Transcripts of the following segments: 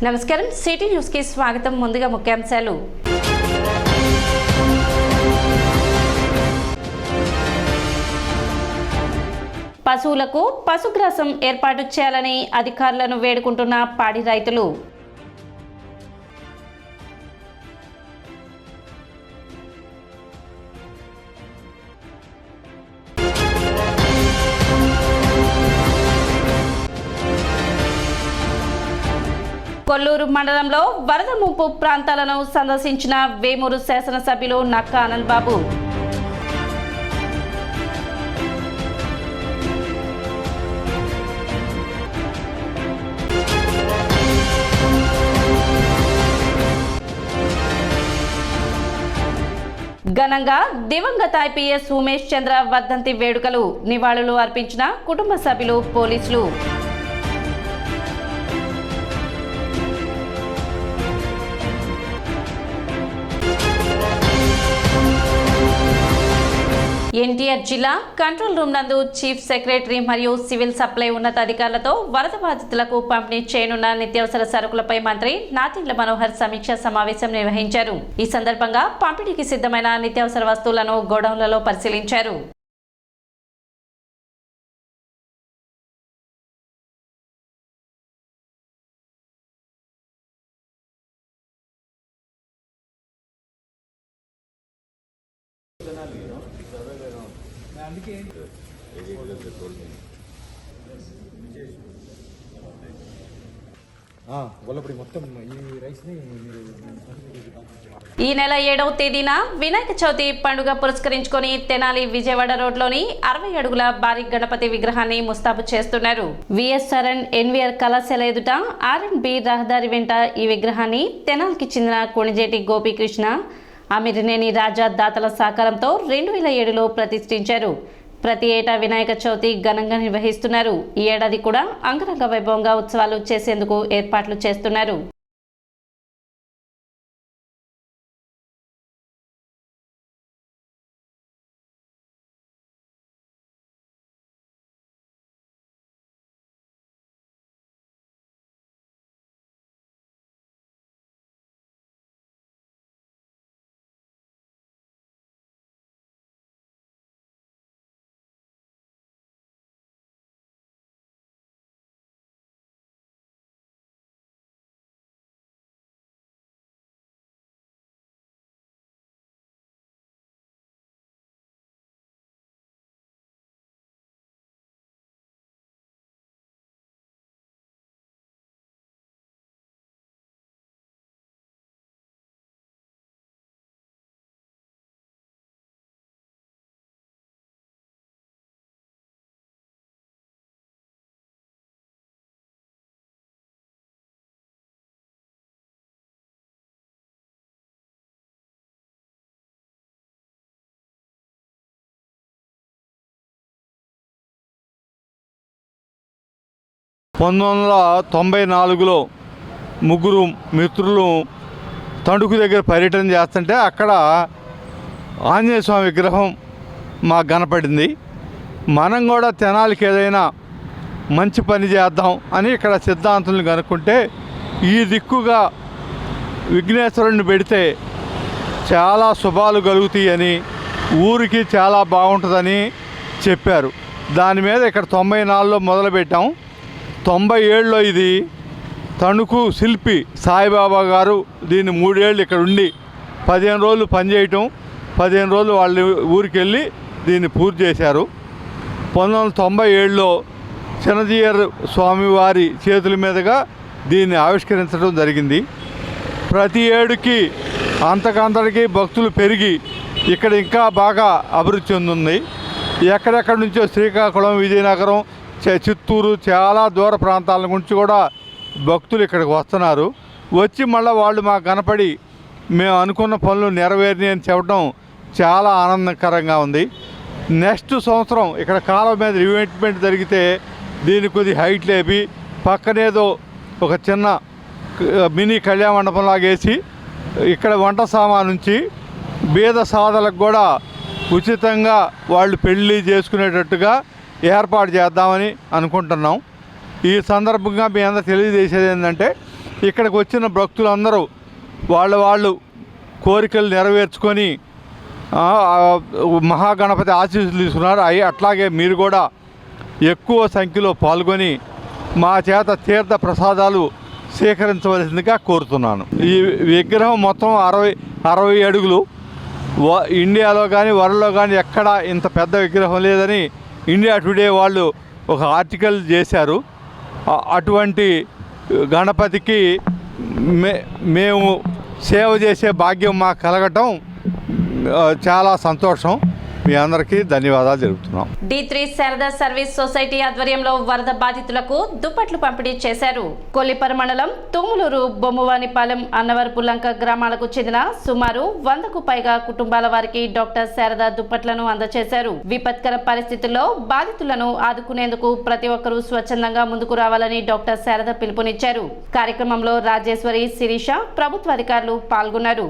నమస్కారం city news కి స్వాగతం. ముందుగా ముఖ్యాంశాలు. పశువులకు పశుగ్రాసం ఏర్పాటు చేయాలని అధికారులను వేడుకుంటున్న పాడి రైతులు. కొల్లూరు మండలంలో వరద ముంపు ప్రాంతాలను సందర్శించిన వేమూరు శాసనసభ్యులు నక్కా ఆనంద్ బాబు. ఘనంగా దివంగత ఐపీఎస్ ఉమేష్ చంద్ర వర్ధంతి వేడుకలు. నివాళులు అర్పించిన కుటుంబ సభ్యులు, పోలీసులు. ఎన్టీఆర్ జిల్లా కంట్రోల్ రూమ్ నందు చీఫ్ సెక్రటరీ మరియు సివిల్ సప్లై ఉన్నతాధికారులతో వరద బాధితులకు పంపిణీ చేయనున్న నిత్యావసర సరుకులపై మంత్రి నాదెండ్ల మనోహర్ సమీక్షా సమావేశం నిర్వహించారు. ఈ సందర్భంగా పంపిణీకి సిద్ధమైన నిత్యావసర వస్తువులను గోడౌన్లలో పరిశీలించారు. ఈ నెల 7వ తేదీన వినాయక చవితి పండుగ పురస్కరించుకొని తెనాలి విజయవాడ రోడ్లోని 60 అడుగుల భారీ గణపతి విగ్రహాన్ని ముస్తాబు చేస్తున్నారు. విఎస్ఆర్ అండ్ ఎన్వీఆర్ కళాశాల ఎదుట R&B రహదారి వెంట ఈ విగ్రహాన్ని తెనాలికి చెందిన కొణిజేటి గోపీకృష్ణ, అమిరినేని రాజా దాతల సహకారంతో 2007లో ప్రతిష్ఠించారు. ప్రతి ఏటా వినాయక చవితి ఘనంగా నిర్వహిస్తున్నారు. ఈ ఏడాది కూడా అంగరంగ వైభవంగా ఉత్సవాలు చేసేందుకు ఏర్పాట్లు చేస్తున్నారు. (1994) ముగ్గురు మిత్రులు తణుకు దగ్గర పర్యటన చేస్తుంటే అక్కడ ఆంజనేయ స్వామి విగ్రహం మాకు కనపడింది. మనం కూడా తెనాలికి ఏదైనా మంచి పని చేద్దాం అని ఇక్కడ సిద్ధాంతులను కనుక్కుంటే ఈ దిక్కుగా విఘ్నేశ్వరుడిని పెడితే చాలా శుభాలు కలుగుతాయని, ఊరికి చాలా బాగుంటుందని చెప్పారు. దాని మీద ఇక్కడ 94లో మొదలుపెట్టాం. 97లో ఇది తణుకు శిల్పి సాయిబాబా గారు దీన్ని 3 ఏళ్ళు ఇక్కడ ఉండి 15 రోజులు పనిచేయటం, 15 రోజులు వాళ్ళ ఊరికి వెళ్ళి దీన్ని పూర్తి చేశారు. 1997లో చిన్నజీయర్ స్వామివారి చేతుల మీదుగా దీన్ని ఆవిష్కరించడం జరిగింది. ప్రతి ఏడుకి అంతకంతటికి భక్తులు పెరిగి ఇక్కడ ఇంకా బాగా అభివృద్ధి చెందుంది. ఎక్కడెక్కడి నుంచో శ్రీకాకుళం, విజయనగరం, చిత్తూరు, చాలా దూర ప్రాంతాల నుంచి కూడా భక్తులు ఇక్కడికి వస్తున్నారు. వచ్చి మళ్ళీ వాళ్ళు మాకు కనపడి మేము అనుకున్న పనులు నెరవేరినాయి అని చెప్పడం చాలా ఆనందకరంగా ఉంది. నెక్స్ట్ సంవత్సరం ఇక్కడ కాలువ మీద రివెంట్మెంట్ జరిగితే దీన్ని కొద్ది హైట్ లేపి పక్కనేదో ఒక చిన్న మినీ కళ్యాణ మండపంలాగా వేసి ఇక్కడ వంట సామాను నుంచి బీద సాధలకు కూడా ఉచితంగా వాళ్ళు పెళ్ళి చేసుకునేటట్టుగా ఏర్పాటు చేద్దామని అనుకుంటున్నాం. ఈ సందర్భంగా మీ అందరూ తెలియజేసేది ఏంటంటే ఇక్కడికి వచ్చిన భక్తులందరూ వాళ్ళు కోరికలు నెరవేర్చుకొని మహాగణపతి ఆశీస్సులు తీసుకున్నారు. అట్లాగే మీరు కూడా ఎక్కువ సంఖ్యలో పాల్గొని మా చేత తీర్థ ప్రసాదాలు స్వీకరించవలసిందిగా కోరుతున్నాను. ఈ విగ్రహం మొత్తం 60 అడుగులు. ఇండియాలో కానీ వరల్డ్లో కానీ ఎక్కడ ఇంత పెద్ద విగ్రహం లేదని ఇండియా టుడే వాళ్ళు ఒక ఆర్టికల్ చేశారు. అటువంటి గణపతికి మేము సేవ చేసే భాగ్యం మాకు కలగటం చాలా సంతోషం. మీ అందరికీ ధన్యవాదాలు తెలుపుతున్నాం. D3 శారదా సర్వీస్ సొసైటీ ఆధ్వర్యంలో వరద బాధితులకు దుప్పట్లు పంపిణీ చేశారు. కొల్లిపర మండలం తుమ్ములూరు, బొమ్మవానిపాలెం, అన్నవరపులంక గ్రామాలకు చెందిన సుమారు 100కు పైగా కుటుంబాల వారికి డాక్టర్ శారదా దుప్పట్లను అందజేశారు. విపత్కర పరిస్థితుల్లో బాధితులను ఆదుకునేందుకు ప్రతి ఒక్కరూ స్వచ్ఛందంగా ముందుకు రావాలని డాక్టర్ శారద పిలుపునిచ్చారు. కార్యక్రమంలో రాజేశ్వరి, శిరీష, ప్రభుత్వ అధికారులు పాల్గొన్నారు.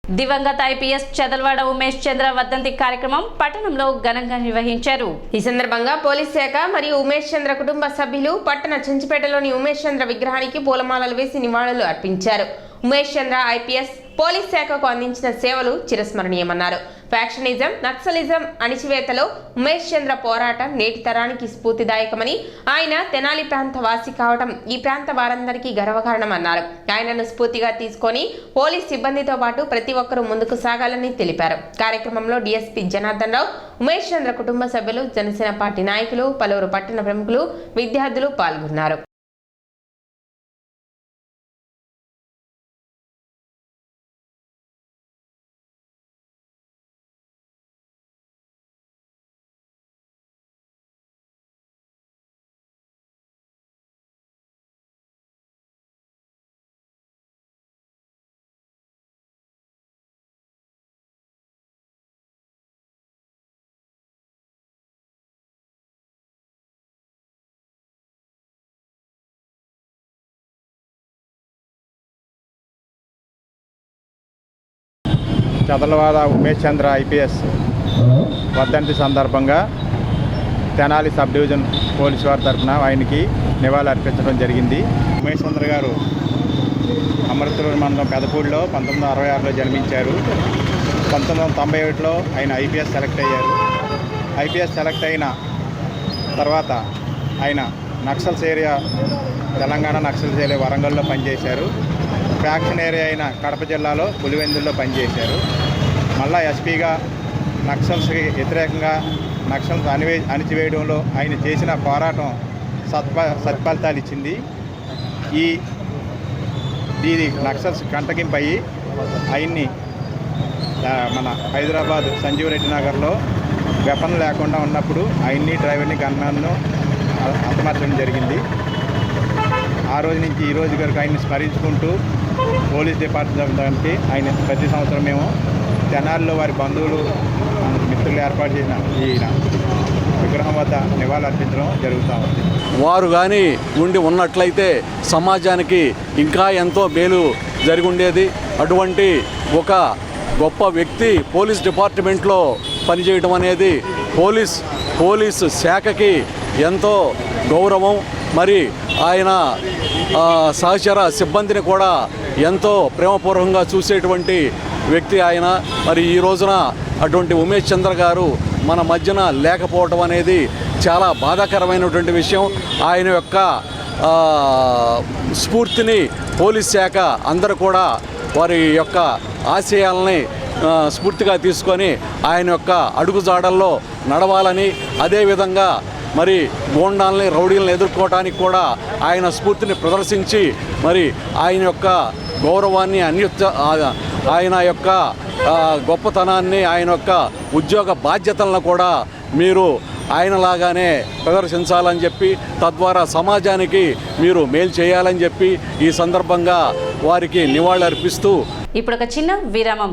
దివంగత ఐపీఎస్ చదల్వాడ ఉమేష్ చంద్ర వర్ధంతి కార్యక్రమం పట్టణంలో ఘనంగా నిర్వహించారు. ఈ సందర్భంగా పోలీస్ శాఖ మరియు ఉమేష్ చంద్ర కుటుంబ సభ్యులు పట్టణ చెంచుపేటలోని ఉమేష్ చంద్ర విగ్రహానికి పూలమాలలు వేసి నివాళులు అర్పించారు. ఉమేష్ చంద్ర ఐపీఎస్ పోలీస్ శాఖకు అందించిన సేవలు చిరస్మరణీయమన్నారు. ఫ్యాక్షనిజం, నక్సలిజం అణిచివేతలో ఉమేష్ చంద్ర పోరాటం నేటి తరానికి స్ఫూర్తిదాయకమని, ఆయన తెనాలి ప్రాంత వాసి కావడం ఈ ప్రాంత వారందరికీ గర్వకారణమన్నారు. ఆయనను స్ఫూర్తిగా తీసుకొని పోలీస్ సిబ్బందితో పాటు ప్రతి ఒక్కరూ ముందుకు సాగాలని తెలిపారు. కార్యక్రమంలో డీఎస్పీ జనార్దన్ రావు, ఉమేష్ చంద్ర కుటుంబ సభ్యులు, జనసేన పార్టీ నాయకులు, పలువురు పట్టణ ప్రముఖులు, విద్యార్థులు పాల్గొన్నారు. చదలవాడ ఉమేష్ చంద్ర ఐపీఎస్ వర్ధంతి సందర్భంగా తెనాలి సబ్ డివిజన్ పోలీసు వారి తరఫున ఆయనకి నివాళులు అర్పించడం జరిగింది. ఉమేష్ చంద్ర గారు అమృతూరు మండలం పెదపూడిలో 1966లో జన్మించారు. 1991లో ఆయన ఐపీఎస్ సెలెక్ట్ అయ్యారు. ఐపీఎస్ సెలెక్ట్ అయిన తర్వాత ఆయన నక్సల్స్ ఏరియా, తెలంగాణ నక్సల్స్ ఏరియా వరంగల్లో పనిచేశారు. ఫ్యాక్షన్ ఏరియా అయిన కడప జిల్లాలో పులివెందుల్లో పనిచేశారు. మళ్ళా ఎస్పీగా నక్సల్స్కి వ్యతిరేకంగా నక్సల్స్ అణిచివేయడంలో ఆయన చేసిన పోరాటం సత్ఫలితాలు ఇచ్చింది. ఇది నక్సల్స్ కంటగింపయ్యి ఆయన్ని మన హైదరాబాద్ సంజీవ్ రెడ్డి నగర్లో వెపన్ లేకుండా ఉన్నప్పుడు ఆయన్ని, డ్రైవర్ని, గన్మ్యాన్ను హతమార్చడం జరిగింది. ఆ రోజు నుంచి ఈ రోజు వరకు ఆయన్ని స్మరించుకుంటూ పోలీస్ డిపార్ట్మెంట్కి ఆయన ప్రతి సంవత్సరం మేము తెనాలిలో వారి బంధువులు, మిత్రులు ఏర్పాటు చేసిన ఈ విగ్రహం వద్ద నివాళులు అర్పించడం జరుగుతూ ఉంది. వారు కానీ ఉండి ఉన్నట్లయితే సమాజానికి ఇంకా ఎంతో మేలు జరిగి ఉండేది. అటువంటి ఒక గొప్ప వ్యక్తి పోలీస్ డిపార్ట్మెంట్లో పనిచేయడం అనేది పోలీస్ శాఖకి ఎంతో గౌరవం. మరి ఆయన సహచర సిబ్బందిని కూడా ఎంతో ప్రేమపూర్వకంగా చూసేటువంటి వ్యక్తి ఆయన. మరి ఈ రోజున అటువంటి ఉమేష్ చంద్ర గారు మన మధ్యన లేకపోవడం అనేది చాలా బాధాకరమైనటువంటి విషయం. ఆయన యొక్క స్ఫూర్తిని పోలీస్ శాఖ అందరూ కూడా వారి యొక్క ఆశయాలని స్ఫూర్తిగా తీసుకొని ఆయన యొక్క అడుగుజాడల్లో నడవాలని, అదేవిధంగా మరి గోండాల్ని రౌడీలను ఎదుర్కోవడానికి కూడా ఆయన స్ఫూర్తిని ప్రదర్శించి మరి ఆయన యొక్క గౌరవాన్ని ఆయన యొక్క గొప్పతనాన్ని, ఆయన యొక్క ఉద్యోగ బాధ్యతలను కూడా మీరు ఆయనలాగానే ప్రదర్శించాలని చెప్పి, తద్వారా సమాజానికి మీరు మేలు చేయాలని చెప్పి ఈ సందర్భంగా వారికి నివాళులర్పిస్తూ ఇప్పుడు ఒక చిన్న విరామం.